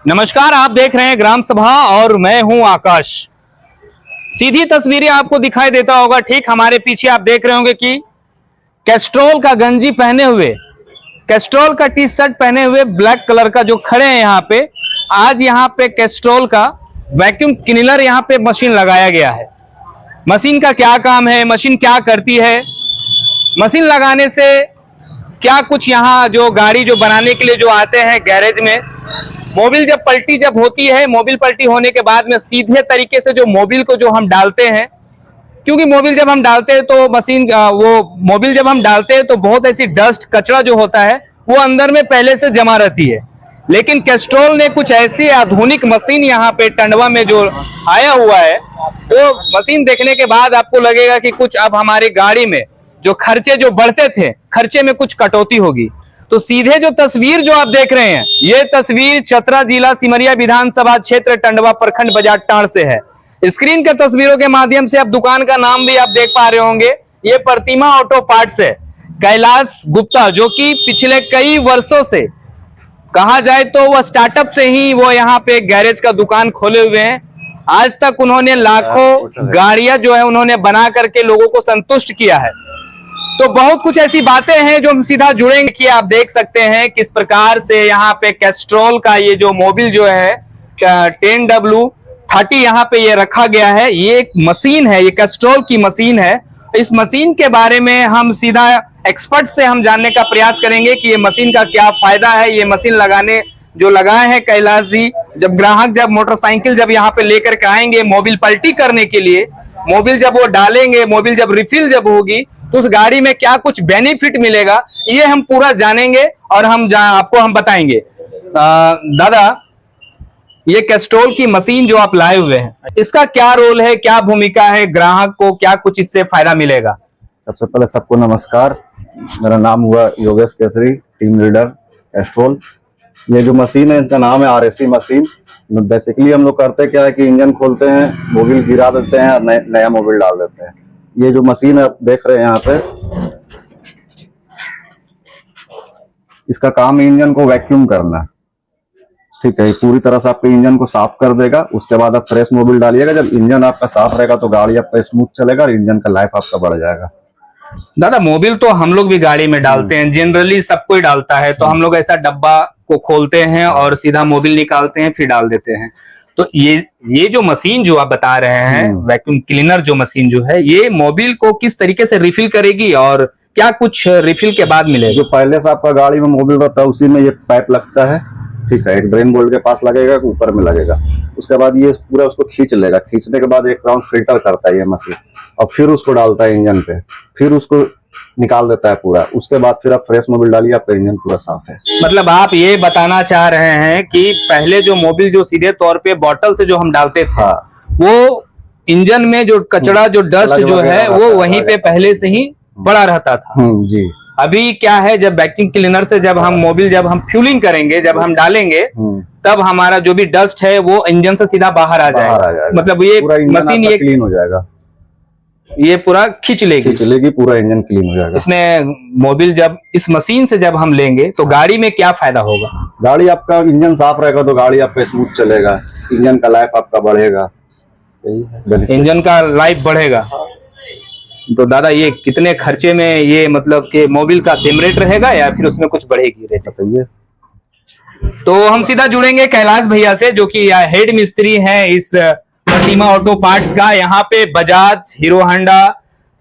नमस्कार, आप देख रहे हैं ग्राम सभा और मैं हूं आकाश। सीधी तस्वीरें आपको दिखाई देता होगा। ठीक हमारे पीछे आप देख रहे होंगे कि कैस्ट्रोल का गंजी पहने हुए, कैस्ट्रोल का टी शर्ट पहने हुए ब्लैक कलर का जो खड़े हैं यहाँ पे। आज यहाँ पे कैस्ट्रोल का वैक्यूम क्लीनर यहाँ पे मशीन लगाया गया है। मशीन का क्या काम है, मशीन क्या करती है, मशीन लगाने से क्या कुछ, यहाँ जो गाड़ी जो बनाने के लिए जो आते हैं गैरेज में, मोबिल जब पलटी जब होती है, मोबिल पलटी होने के बाद में सीधे तरीके से जो मोबिल को जो हम डालते हैं, क्योंकि मोबिल जब हम डालते हैं तो मोबिल जब हम डालते हैं तो बहुत ऐसी डस्ट कचरा जो होता है वो अंदर में पहले से जमा रहती है। लेकिन कैस्ट्रोल ने कुछ ऐसी आधुनिक मशीन यहाँ पे टंडवा में जो आया हुआ है, वो मशीन देखने के बाद आपको लगेगा कि कुछ अब हमारी गाड़ी में जो खर्चे जो बढ़ते थे, खर्चे में कुछ कटौती होगी। तो सीधे जो तस्वीर जो आप देख रहे हैं, ये तस्वीर चतरा जिला सिमरिया विधानसभा क्षेत्र टंडवा प्रखंड बाजार टांड़ से है। स्क्रीन के तस्वीरों के माध्यम से आप दुकान का नाम भी आप देख पा रहे होंगे। ये प्रतिमा ऑटो पार्ट्स है। कैलाश गुप्ता जो कि पिछले कई वर्षों से कहा जाए तो वह स्टार्टअप से ही वो यहाँ पे गैरेज का दुकान खोले हुए हैं। आज तक उन्होंने लाखों गाड़ियां जो है उन्होंने बना करके लोगों को संतुष्ट किया है। तो बहुत कुछ ऐसी बातें हैं जो हम सीधा जुड़ेंगे कि आप देख सकते हैं किस प्रकार से यहाँ पे कैस्ट्रोल का ये जो मोबिल जो है 10W30 यहाँ पे ये रखा गया है। ये एक मशीन है, ये कैस्ट्रोल की मशीन है। इस मशीन के बारे में हम सीधा एक्सपर्ट से हम जानने का प्रयास करेंगे कि ये मशीन का क्या फायदा है। ये मशीन लगाए हैं कैलाश जी। जब ग्राहक जब मोटरसाइकिल जब यहाँ पे लेकर के आएंगे मोबिल पलटी करने के लिए, मोबिल जब वो डालेंगे, मोबिल जब रिफिल जब होगी तो उस गाड़ी में क्या कुछ बेनिफिट मिलेगा, ये हम पूरा जानेंगे और आपको हम बताएंगे। दादा, ये कैस्ट्रोल की मशीन जो आप लाए हुए हैं, इसका क्या रोल है, क्या भूमिका है, ग्राहक को क्या कुछ इससे फायदा मिलेगा? सबसे पहले सबको नमस्कार। मेरा नाम हुआ Yogesh Kesari, team leader Castrol. ये जो मशीन है इनका नाम है RAC मशीन। बेसिकली हम लोग करते क्या है कि इंजन खोलते हैं, मोबिल गिरा देते हैं और नया मोबिल डाल देते हैं। ये जो मशीन आप देख रहे हैं यहाँ पे, इसका काम है इंजन को वैक्यूम करना। ठीक है, पूरी तरह से आपके इंजन को साफ कर देगा। उसके बाद आप फ्रेश मोबिल डालिएगा। जब इंजन आपका साफ रहेगा तो गाड़ी आपका स्मूथ चलेगा और इंजन का लाइफ आपका बढ़ जाएगा। दादा, मोबिल तो हम लोग भी गाड़ी में डालते हैं, जनरली सब कोई डालता है। तो हम लोग ऐसा डब्बा को खोलते हैं और सीधा मोबिल निकालते हैं, फिर डाल देते हैं। तो ये जो मशीन जो आप बता रहे हैं, वैक्यूम क्लीनर जो मशीन जो है, ये मोबिल को किस तरीके से रिफिल करेगी और क्या कुछ रिफिल के बाद मिलेगा? जो पहले से आपका गाड़ी में मोबिल रहता है उसी में ये पाइप लगता है। ठीक है, एक ड्रेन बोल्ट के पास लगेगा, ऊपर में लगेगा। उसके बाद ये पूरा उसको खींच लेगा। खींचने के बाद एक राउंड फिल्टर करता है ये मशीन और फिर उसको डालता है इंजन पे, फिर उसको निकाल देता है पूरा। उसके बाद फिर आप फ्रेश मोबिल डालिए, आपका इंजन पूरा साफ है। मतलब आप ये बताना चाह रहे हैं कि पहले जो मोबिल जो सीधे तौर पे बॉटल से जो हम डालते थे, वो इंजन में जो कचरा जो डस्ट जो है वो वहीं पे पहले से ही बड़ा रहता था। जी। अभी क्या है, जब वैक्यूम क्लीनर से जब हम मोबिल जब हम फ्यूलिंग करेंगे, जब हम डालेंगे, तब हमारा जो भी डस्ट है वो इंजन से सीधा बाहर आ जाएगा। मतलब ये मशीन ये क्लीन हो जाएगा, ये पूरा खींच लेगी, पूरा इंजन क्लीन हो जाएगा। इसमें मोबिल जब इस मशीन से जब हम लेंगे तो गाड़ी में क्या फायदा होगा? गाड़ी आपका इंजन साफ रहेगा तो गाड़ी आपका स्मूथ चलेगा, इंजन का लाइफ आपका बढ़ेगा। इंजन का लाइफ बढ़ेगा। तो दादा, ये कितने खर्चे में ये मतलब कि मोबिल का सेम रेट रहेगा या फिर उसमें कुछ बढ़ेगी रेट? बताइए। तो हम सीधा जुड़ेंगे कैलाश भैया से, जो कि हेड मिस्त्री हैं इस प्रतिमा ऑटो पार्ट्स का। यहाँ पे बजाज, हीरो होंडा,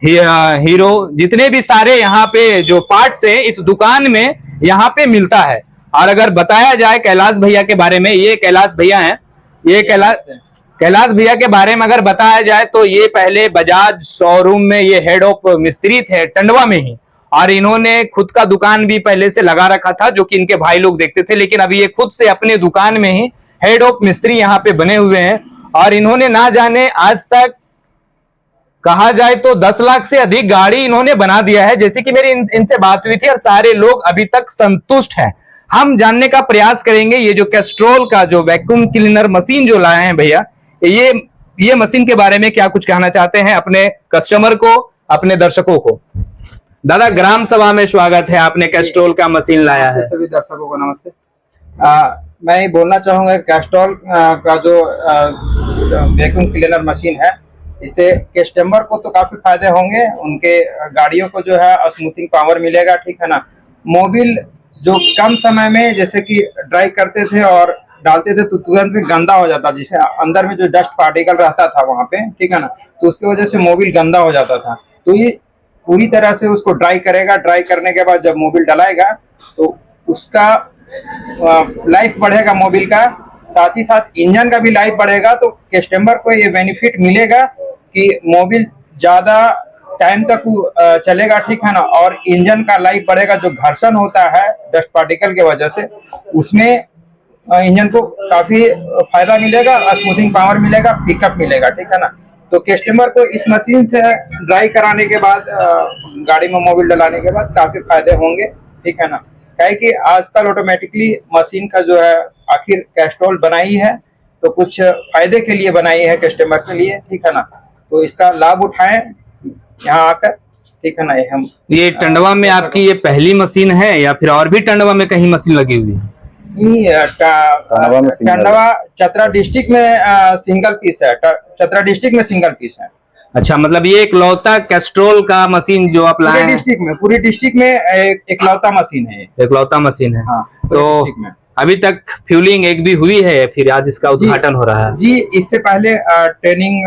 हीरो, जितने भी सारे यहाँ पे जो पार्ट्स है इस दुकान में यहाँ पे मिलता है। और अगर बताया जाए कैलाश भैया के बारे में, ये कैलाश भैया हैं, ये कैलाश भैया के बारे में अगर बताया जाए तो ये पहले बजाज शोरूम में ये हेड ऑफ मिस्त्री थे टंडवा में ही। और इन्होंने खुद का दुकान भी पहले से लगा रखा था, जो कि इनके भाई लोग देखते थे। लेकिन अभी ये खुद से अपने दुकान में ही हेड ऑफ मिस्त्री यहाँ पे बने हुए हैं। और इन्होंने ना जाने आज तक कहा जाए तो 10 लाख से अधिक गाड़ी इन्होंने बना दिया है। जैसे कि मेरी इनसे बात हुई थी और सारे लोग अभी तक संतुष्ट हैं। हम जानने का प्रयास करेंगे ये जो कैस्ट्रोल का जो वैक्यूम क्लीनर मशीन जो लाए हैं भैया, ये मशीन के बारे में क्या कुछ कहना चाहते हैं अपने कस्टमर को, अपने दर्शकों को। दादा, ग्राम सभा में स्वागत है। आपने कैस्ट्रोल का मशीन लाया है। सभी दर्शकों को नमस्ते। मैं ये बोलना चाहूंगा कैस्ट्रॉल का जो वैक्यूम क्लीनर मशीन है, इससे कस्टमर को तो काफी फायदे होंगे, उनके गाड़ियों को जो है स्मूथिंग पावर मिलेगा, ठीक है ना। मोबिल जो कम समय में जैसे कि ड्राई करते थे और डालते थे तो तुरंत में गंदा हो जाता, जिसे अंदर में जो डस्ट पार्टिकल रहता था वहां पे, ठीक है ना, तो उसकी वजह से मोबिल गंदा हो जाता था। तो ये पूरी तरह से उसको ड्राई करेगा, ड्राई करने के बाद जब मोबिल डलाएगा तो उसका लाइफ बढ़ेगा मोबिल का, साथ ही साथ इंजन का भी लाइफ बढ़ेगा। तो कस्टमर को ये बेनिफिट मिलेगा कि मोबिल ज्यादा टाइम तक चलेगा, ठीक है ना, और इंजन का लाइफ बढ़ेगा। जो घर्षण होता है डस्ट पार्टिकल के वजह से, उसमें इंजन को काफी फायदा मिलेगा, स्मूथिंग पावर मिलेगा, पिकअप मिलेगा, ठीक है ना। तो कस्टमर को इस मशीन से ड्राई कराने के बाद, गाड़ी में मोबिल डलाने के बाद काफी फायदे होंगे, ठीक है ना। क्या है कि आजकल ऑटोमेटिकली मशीन का जो है आखिर कैस्ट्रॉल बनाई है तो कुछ फायदे के लिए बनाई है कस्टमर के लिए, ठीक है ना। तो इसका लाभ उठाएं यहाँ आकर, ठीक है ना। ये टंडवा में आपकी ये पहली मशीन है या फिर और भी टंडवा में कहीं मशीन लगी हुई है? टंडवा चतरा डिस्ट्रिक्ट में सिंगल पीस है, चतरा डिस्ट्रिक्ट में सिंगल पीस है। अच्छा, मतलब ये इकलौता कैस्ट्रोल का मशीन जो आप लाए हैं? पूरी डिस्ट्रिक्ट में इकलौता मशीन है, इकलौता मशीन है। हाँ, तो अभी तक फ्यूलिंग एक भी हुई है, फिर आज इसका उद्घाटन हो रहा है? जी, इससे पहले ट्रेनिंग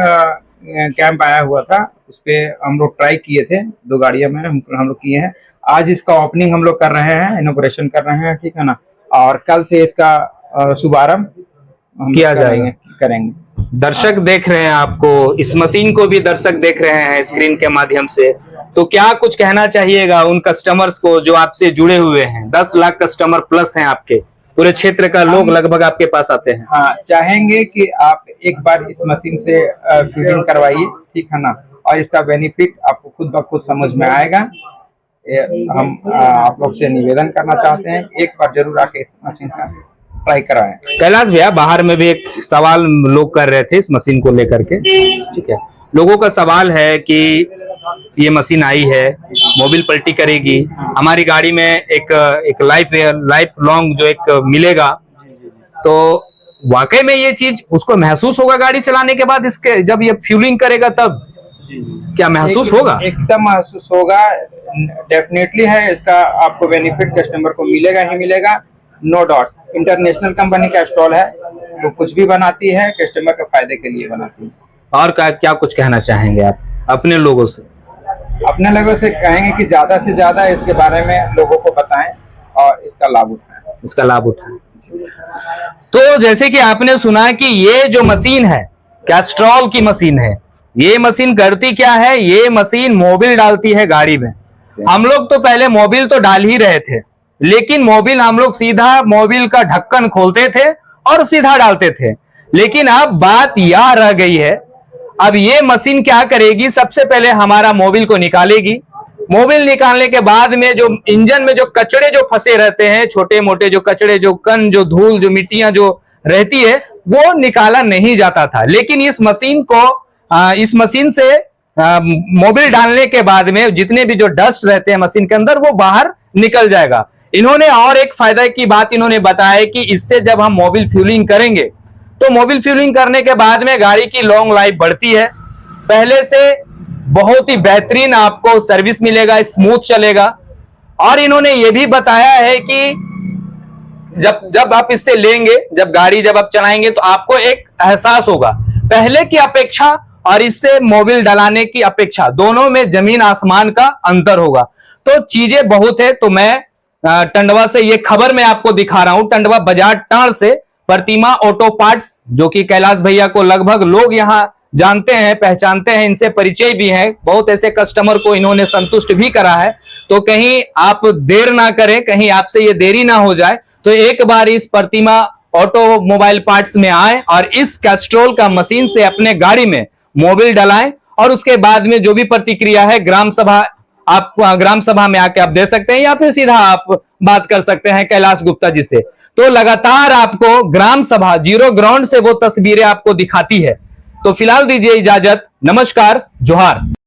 कैंप आया हुआ था, उस पे हम लोग ट्राई किए थे, 2 गाड़ियों में हम लोग किए हैं। आज इसका ओपनिंग हम लोग कर रहे हैं, इनॉग्रेशन कर रहे हैं, ठीक है ना। और कल से इसका शुभारंभ किया जाएगा, करेंगे। दर्शक देख रहे हैं आपको, इस मशीन को भी दर्शक देख रहे हैं स्क्रीन के माध्यम से, तो क्या कुछ कहना चाहिएगा उन कस्टमर्स को जो आपसे जुड़े हुए हैं? 10 लाख कस्टमर प्लस हैं आपके, पूरे क्षेत्र का लोग लगभग आपके पास आते हैं। हाँ, चाहेंगे कि आप एक बार इस मशीन से फिटिंग करवाइए, ठीक है ना, और इसका बेनिफिट आपको खुद ब खुद समझ में आएगा। हम आप लोग से निवेदन करना चाहते हैं, एक बार जरूर आके इस मशीन का ट्राई कराएं। कैलाश भैया, बाहर में भी एक सवाल लोग कर रहे थे इस मशीन को लेकर के, ठीक है। लोगों का सवाल है कि ये मशीन आई है, मोबिल पलटी करेगी, हमारी गाड़ी में एक लाइफ लॉन्ग जो एक मिलेगा, तो वाकई में ये चीज उसको महसूस होगा गाड़ी चलाने के बाद? इसके जब ये फ्यूलिंग करेगा तब क्या महसूस होगा? एकदम महसूस होगा, डेफिनेटली है। इसका आपको बेनिफिट कस्टमर को मिलेगा ही मिलेगा, no doubt. International company Castrol है, तो कुछ भी बनाती है कस्टमर के फायदे के लिए बनाती है। और क्या कुछ कहना चाहेंगे आप अपने लोगों से? अपने लोगों से कहेंगे कि ज्यादा से ज्यादा इसके बारे में लोगों को बताएं और इसका लाभ उठाएं। तो जैसे कि आपने सुना कि ये जो मशीन है कैस्ट्रॉल की मशीन है, ये मशीन करती क्या है? ये मशीन मोबिल डालती है गाड़ी में। हम लोग तो पहले मोबिल तो डाल ही रहे थे, लेकिन मोबिल हम लोग सीधा मोबिल का ढक्कन खोलते थे और सीधा डालते थे। लेकिन अब बात यह रह गई है, अब ये मशीन क्या करेगी? सबसे पहले हमारा मोबिल को निकालेगी। मोबिल निकालने के बाद में जो इंजन में जो कचड़े जो फंसे रहते हैं, छोटे मोटे जो कचड़े, जो कण, जो धूल, जो मिट्टियां जो रहती है, वो निकाला नहीं जाता था। लेकिन इस मशीन से मोबिल डालने के बाद में जितने भी जो डस्ट रहते हैं मशीन के अंदर, वो बाहर निकल जाएगा। इन्होंने और एक फायदा की बात इन्होंने बताया कि इससे जब हम मोबिल फ्यूलिंग करेंगे तो मोबिल फ्यूलिंग करने के बाद में गाड़ी की लॉन्ग लाइफ बढ़ती है, पहले से बहुत ही बेहतरीन आपको सर्विस मिलेगा, स्मूथ चलेगा। और इन्होंने ये भी बताया है कि जब आप इससे लेंगे, जब आप चलाएंगे तो आपको एक एहसास होगा पहले की अपेक्षा और इससे मोबिल डलाने की अपेक्षा, दोनों में जमीन आसमान का अंतर होगा। तो चीजें बहुत है। तो मैं टंडवा से ये खबर मैं आपको दिखा रहा हूं, टंडवा बाजार टाण से प्रतिमा ऑटो पार्ट्स, जो कि कैलाश भैया को लगभग लोग यहां जानते हैं, पहचानते हैं, इनसे परिचय भी है, बहुत ऐसे कस्टमर को इन्होंने संतुष्ट भी करा है। तो कहीं आप देर ना करें, कहीं आपसे ये देरी ना हो जाए, तो एक बार इस प्रतिमा ऑटोमोबाइल पार्ट्स में आए और इस कैस्ट्रॉल का मशीन से अपने गाड़ी में मोबिल डलाएं, और उसके बाद में जो भी प्रतिक्रिया है ग्राम सभा में आके आप दे सकते हैं, या फिर सीधा आप बात कर सकते हैं कैलाश गुप्ता जी से। तो लगातार आपको ग्राम सभा जीरो ग्राउंड से वो तस्वीरें आपको दिखाती है। तो फिलहाल दीजिए इजाजत, नमस्कार, जोहार।